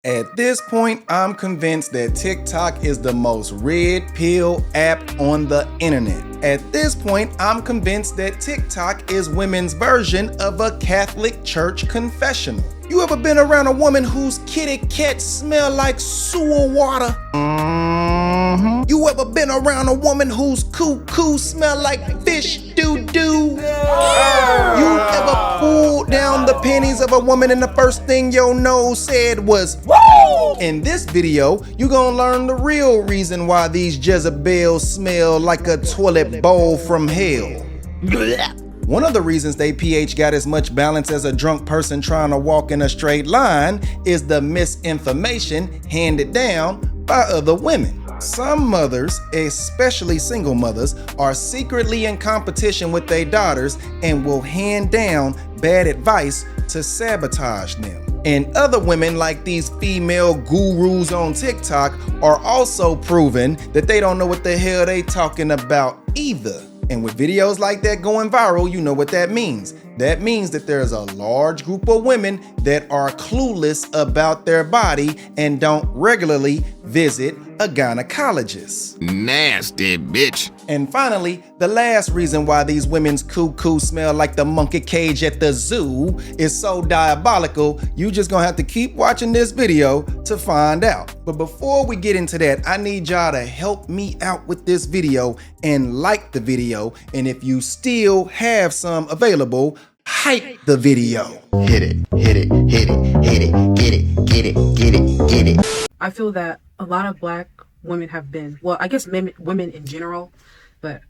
At this point, I'm convinced that TikTok is the most red pill app on the internet. At this point, I'm convinced that TikTok is women's version of a Catholic church confessional. You ever been around a woman whose kitty cat smell like sewer water? You ever been around a woman whose coo-coo smell like fish doo-doo? You ever pulled down the panties of a woman and the first thing your nose said was, "Woo!" In this video, you gonna learn the real reason why these Jezebels smell like a toilet bowl from hell. One of the reasons they pH got as much balance as a drunk person trying to walk in a straight line is the misinformation handed down by other women. Some mothers, especially single mothers, are secretly in competition with their daughters and will hand down bad advice to sabotage them. And other women, like these female gurus on TikTok, are also proving that they don't know what the hell they talking about either. And with videos like that going viral, you know what that means. That means that there's a large group of women that are clueless about their body and don't regularly visit a gynecologist. Nasty bitch. And finally, the last reason why these women's coo-coo smell like the monkey cage at the zoo is so diabolical, you just gonna have to keep watching this video to find out. But before we get into that, I need y'all to help me out with this video and like the video. And if you still have some available, hype the video. Hit it, hit it, hit it, hit it, get it, get it, get it, get it. I feel that a lot of black women have been, well, I guess women in general, but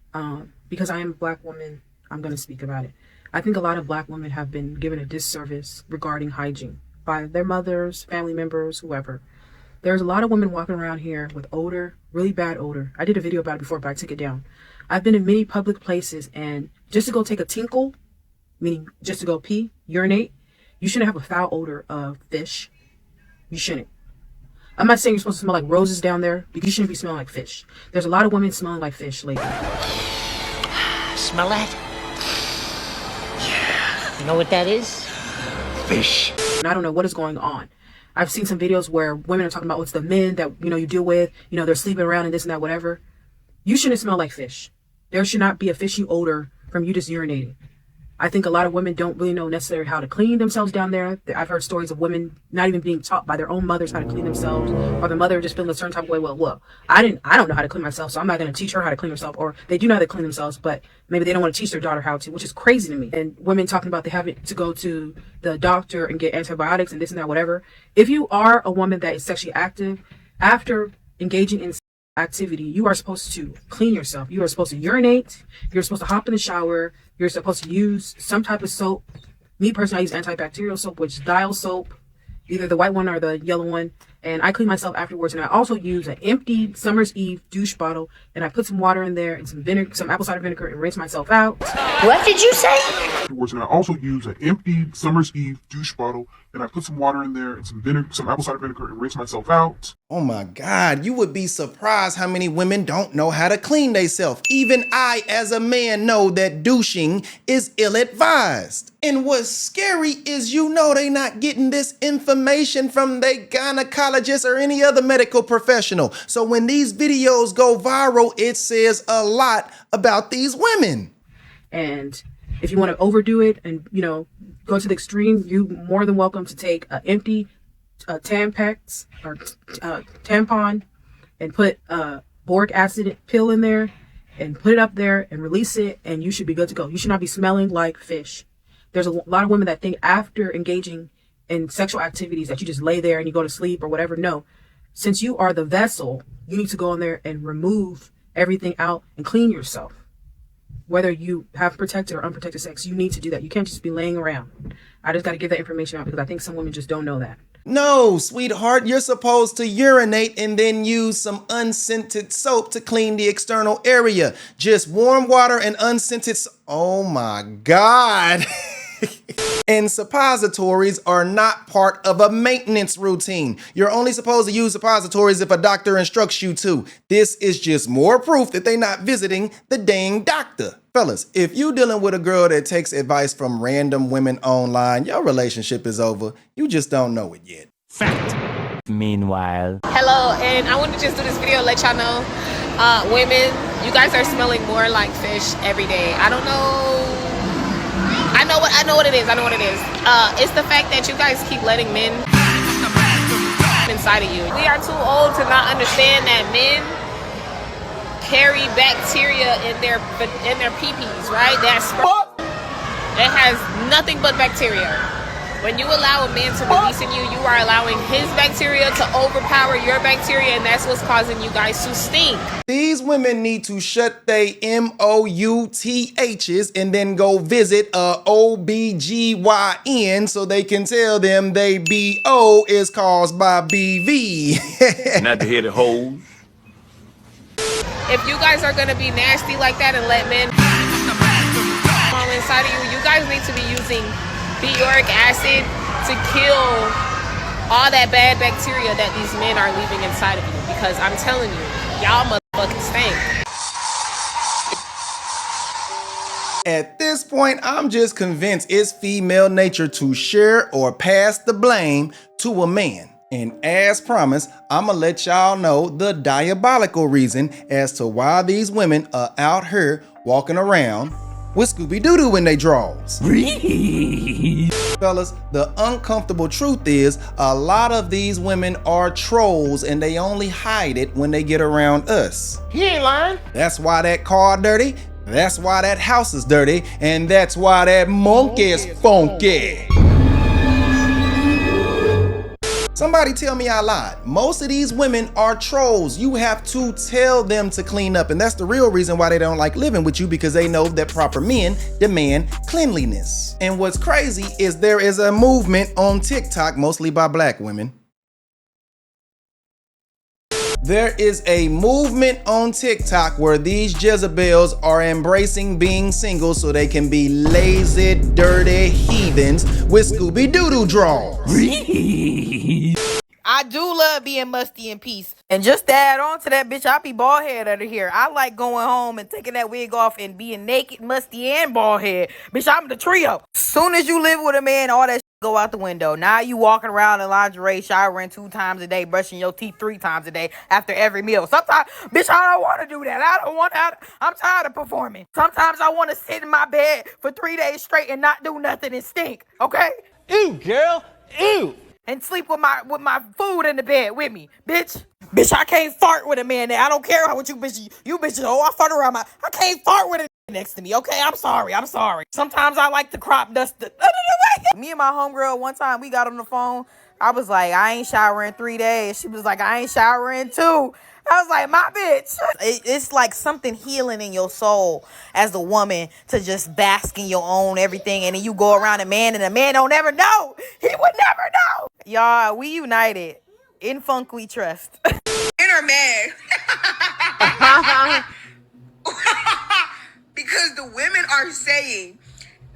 because I am a black woman, I'm going to speak about it. I think a lot of black women have been given a disservice regarding hygiene by their mothers, family members, whoever. There's a lot of women walking around here with odor, really bad odor. I did a video about it before, but I took it down. I've been in many public places, and just to go take a tinkle, meaning just to go pee, urinate, you shouldn't have a foul odor of fish. You shouldn't. I'm not saying you're supposed to smell like roses down there, but you shouldn't be smelling like fish. There's a lot of women smelling like fish lately. Smell that? Yeah. You know what that is? Fish. And I don't know what is going on. I've seen some videos where women are talking about what's the men that, you deal with, they're sleeping around and this and that, whatever. You shouldn't smell like fish. There should not be a fishy odor from you just urinating. I think a lot of women don't really know necessarily how to clean themselves down there. I've heard stories of women not even being taught by their own mothers how to clean themselves, or the mother just feeling a certain type of way. Well, I don't know how to clean myself, so I'm not going to teach her how to clean herself. Or they do know how to clean themselves, but maybe they don't want to teach their daughter how to, which is crazy to me. And women talking about they having to go to the doctor and get antibiotics and this and that, whatever. If you are a woman that is sexually active, after engaging in activity, you are supposed to clean yourself. You are supposed to urinate. You're supposed to hop in the shower. You're supposed to use some type of soap. Me personally, I use antibacterial soap, which is dial soap, either the white one or the yellow one. And I clean myself afterwards. And I also use an empty Summer's Eve douche bottle, and I put some water in there and some vinegar, some apple cider vinegar, and rinse myself out. What did you say? And I also use an empty Summer's Eve douche bottle, and I put some water in there and some apple cider vinegar, and rinse myself out. Oh my God, you would be surprised how many women don't know how to clean themselves. Even I, as a man, know that douching is ill-advised. And what's scary is they not getting this information from their gynecologist or any other medical professional. So when these videos go viral, it says a lot about these women. And if you want to overdo it and, go to the extreme, you're more than welcome to take an empty Tampax or tampon and put boric acid pill in there and put it up there and release it, and you should be good to go. You should not be smelling like fish. There's a lot of women that think after engaging in sexual activities that you just lay there and you go to sleep or whatever. No, since you are the vessel, you need to go in there and remove everything out and clean yourself. Whether you have protected or unprotected sex, you need to do that. You can't just be laying around. I just got to give that information out because I think some women just don't know that. No, sweetheart, you're supposed to urinate and then use some unscented soap to clean the external area. Just warm water and unscented oh my God. And suppositories are not part of a maintenance routine. You're only supposed to use suppositories if a doctor instructs you to. This is just more proof that they're not visiting the dang doctor. Fellas, if you dealing with a girl that takes advice from random women online, your relationship is over. You just don't know it yet. Fact. Meanwhile. Hello, and I want to just do this video to let y'all know, women, you guys are smelling more like fish every day. I don't know. I know what it is. It's the fact that you guys keep letting men inside of you. We are too old to not understand that men carry bacteria in their pee-pees, right? It has nothing but bacteria. When you allow a man to release in you, you are allowing his bacteria to overpower your bacteria, and that's what's causing you guys to stink. These women need to shut they MOUTHs and then go visit a OBGYN so they can tell them they BO is caused by BV. Not to hit it holes. If you guys are gonna be nasty like that and let men fall inside of you, you guys need to be using uric acid to kill all that bad bacteria that these men are leaving inside of you, because I'm telling you, y'all motherfucking stink. At this point, I'm just convinced it's female nature to share or pass the blame to a man. And as promised, I'ma let y'all know the diabolical reason as to why these women are out here walking around with Scooby-Doo in they drawers. Fellas, the uncomfortable truth is a lot of these women are trolls and they only hide it when they get around us. He ain't lying. That's why that car dirty, that's why that house is dirty, and that's why that monkey is funky. Somebody tell me I lied. Most of these women are trolls. You have to tell them to clean up, and that's the real reason why they don't like living with you, because they know that proper men demand cleanliness. And what's crazy is there is a movement on TikTok, mostly by black women. There is a movement on TikTok where these Jezebels are embracing being single so they can be lazy, dirty heathens with Scooby-Doo drawers. I do love being musty in peace. And just to add on to that, bitch, I be bald head under here. I like going home and taking that wig off and being naked, musty, and bald head. Bitch, I'm the trio. Soon as you live with a man, all that shit go out the window. Now you walking around in lingerie, showering 2 times a day, brushing your teeth 3 times a day after every meal. Sometimes, bitch, I don't want to do that. I'm tired of performing. Sometimes I want to sit in my bed for 3 days straight and not do nothing and stink, okay? Ew, girl. Ew. And sleep with my food in the bed with me, bitch. Bitch, I can't fart with a man there. I don't care what you bitches. You bitches, I fart around I can't fart with a next to me, okay? I'm sorry. Sometimes I like to crop dust the Me and my homegirl, one time we got on the phone. I was like, I ain't showering 3 days. She was like, I ain't showering 2. I was like, my bitch. It's like something healing in your soul as a woman to just bask in your own everything. And then you go around a man and the man don't ever know. He would never know. Y'all, we united. In funk we trust. Men are mad. Because the women are saying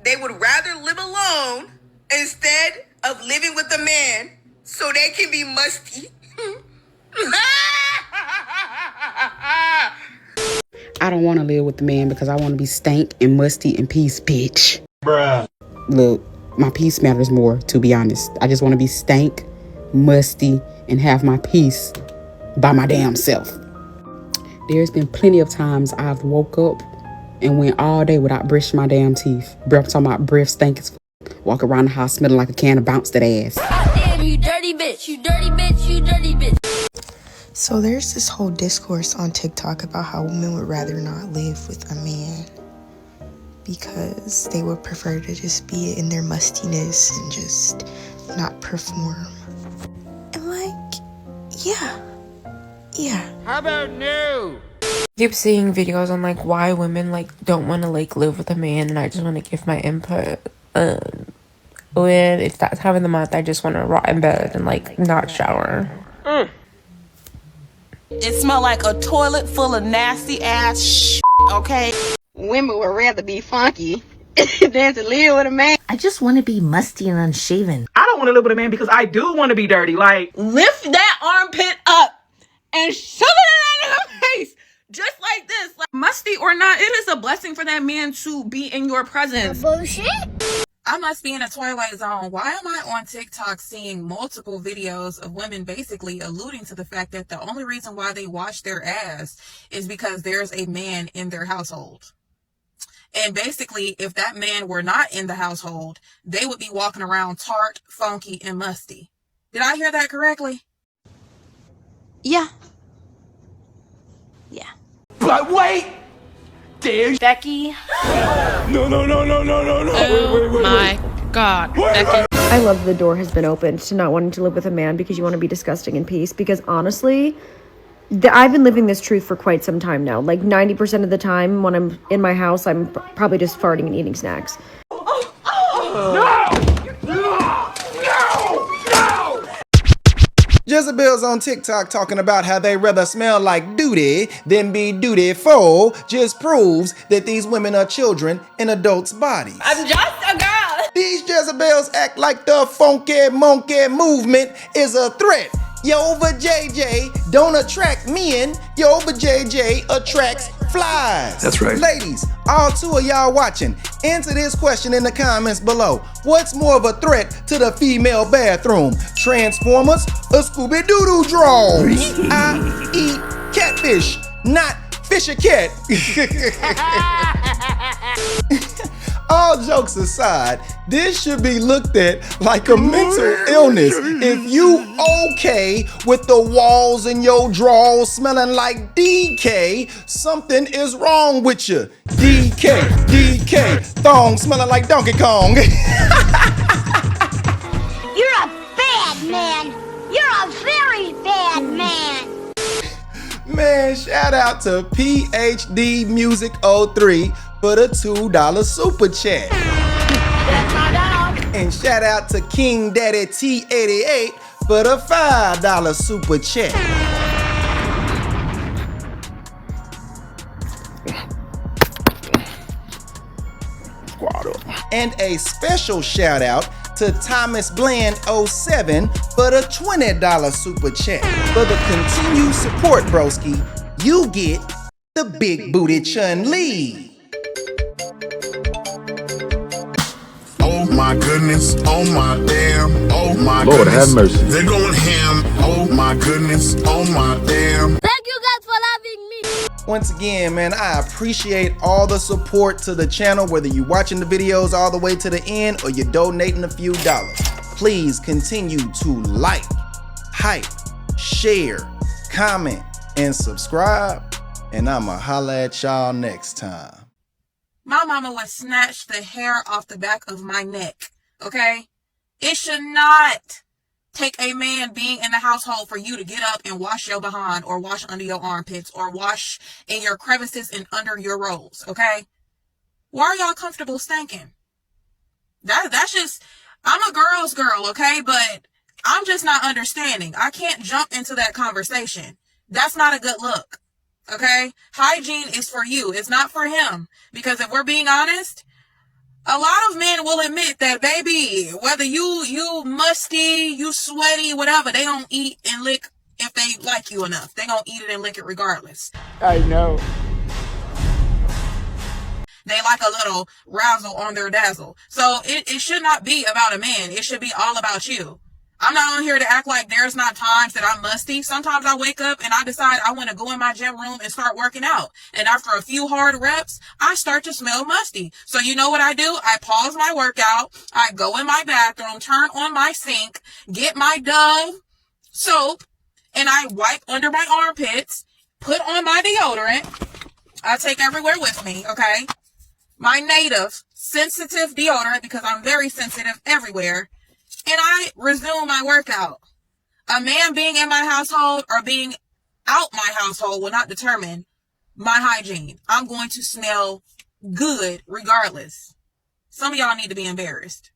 they would rather live alone instead of living with a man so they can be musty. I don't want to live with the man because I want to be stank and musty and peace, bitch. Bruh. Look, my peace matters more, to be honest. I just want to be stank, musty, and have my peace by my damn self. There's been plenty of times I've woke up and went all day without brushing my damn teeth. I'm talking about breath stank as f***. Walk around the house smelling like a can of bounced that ass. Damn, you dirty bitch, you dirty bitch, you dirty bitch. So there's this whole discourse on TikTok about how women would rather not live with a man because they would prefer to just be in their mustiness and just not perform. And like, yeah. How about no? I keep seeing videos on like why women like don't want to like live with a man, and I just want to give my input. When it's that time of the month, I just want to rot in bed and like not shower. It smelled like a toilet full of nasty ass shit, okay? Women would rather be funky than to live with a man. I just want to be musty and unshaven. I don't want to live with a man because I do want to be dirty. Like, Lift that armpit up and shove it in that nigga's face. Just like this. Like, musty or not, it is a blessing for that man to be in your presence. Bullshit. I must be in a twilight zone. Why am I on TikTok seeing multiple videos of women basically alluding to the fact that the only reason why they wash their ass is because there's a man in their household? And basically, if that man were not in the household, they would be walking around tart, funky, and musty. Did I hear that correctly? Yeah. But wait! There's Becky. No. Oh my God. Becky. I love the door has been opened to not wanting to live with a man because you want to be disgusting in peace. Because honestly, I've been living this truth for quite some time now. Like 90% of the time when I'm in my house, I'm probably just farting and eating snacks. Jezebels on TikTok talking about how they rather smell like duty than be dutiful just proves that these women are children in adults' bodies. I'm just a girl. These Jezebels act like the funky monkey movement is a threat. Yo, but JJ don't attract men. Yo, but JJ attracts flies. That's right. Ladies, all two of y'all watching, answer this question in the comments below. What's more of a threat to the female bathroom? Transformers or Scooby-Doo drawers? I eat catfish, not fishy cat. All jokes aside, this should be looked at like a mental illness. If you okay with the walls in your drawers smelling like DK, something is wrong with you. DK, thong smelling like Donkey Kong. You're a bad man. You're a very bad man. Man, shout out to PhD Music 03 for the $2 super chat. And shout out to King Daddy T88 for the $5 super chat. And a special shout out to Thomas Bland 07 for the $20 super chat. For the continued support, broski, you get the big booty Chun-Li. Oh my goodness, oh my damn, oh my Lord, goodness. have mercy. They're going ham, oh my goodness, oh my damn. Thank you guys for loving me. Once again, man, I appreciate all the support to the channel, whether you're watching the videos all the way to the end or you're donating a few dollars. Please continue to like, hype, share, comment, and subscribe. And I'ma holla at y'all next time. My mama would snatch the hair off the back of my neck, okay? It should not take a man being in the household for you to get up and wash your behind or wash under your armpits or wash in your crevices and under your rolls, okay? Why are y'all comfortable stinking? That's just, I'm a girl's girl, okay? But I'm just not understanding. I can't jump into that conversation. That's not a good look. Okay? Hygiene is for you. It's not for him. Because if we're being honest, a lot of men will admit that, baby, whether you musty, you sweaty, whatever, they don't eat and lick if they like you enough. They gonna eat it and lick it regardless. I know. They like a little razzle on their dazzle. So it should not be about a man. It should be all about you. I'm not on here to act like there's not times that I'm musty. Sometimes I wake up and I decide I want to go in my gym room and start working out. And after a few hard reps, I start to smell musty. So you know what I do? I pause my workout. I go in my bathroom, turn on my sink, get my Dove soap, and I wipe under my armpits, put on my deodorant. I take everywhere with me, okay? My native sensitive deodorant, because I'm very sensitive everywhere. And I resume my workout. A man being in my household or being out my household will not determine my hygiene. I'm going to smell good regardless. Some of y'all need to be embarrassed.